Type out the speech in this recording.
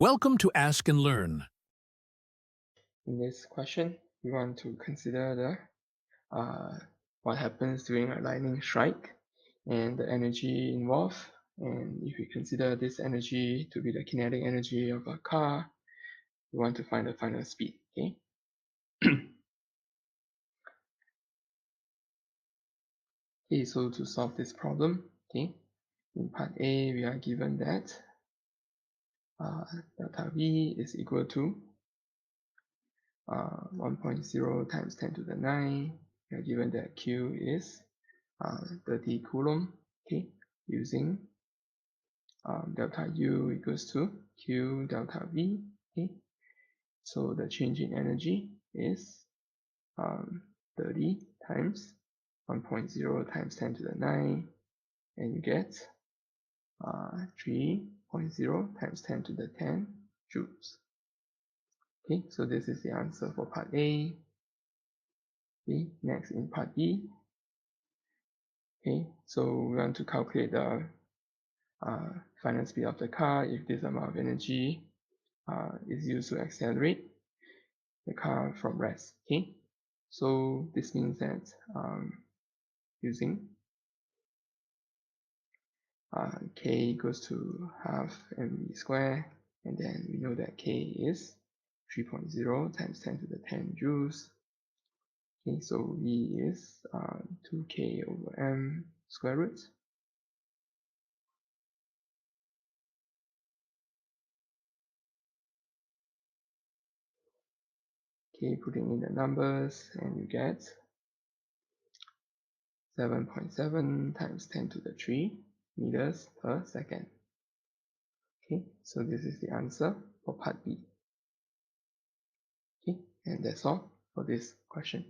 Welcome to Ask and Learn. In this question, we want to consider what happens during a lightning strike and the energy involved. And if we consider this energy to be the kinetic energy of a car, we want to find the final speed. Okay. Okay, so to solve this problem, okay, in part A, we are given that delta V is equal to 1.0 times 10 to the 9. We are given that Q is 30 coulomb, okay, using delta U equals to Q delta V, okay. So the change in energy is 30 times 1.0 times 10 to the 9, and you get 3.0 times 10 to the 10 joules. Okay, so this is the answer for part A. Okay, next in part B. Okay, so we want to calculate the final speed of the car if this amount of energy is used to accelerate the car from rest. Okay, so this means that using k equals to half mv square, and then we know that k is 3.0 times 10 to the 10 joules. Okay, so v is 2k over m square root. Okay, putting in the numbers, and you get 7.7 times 10 to the 3 meters per second. Okay, so this is the answer for part B. Okay, and that's all for this question.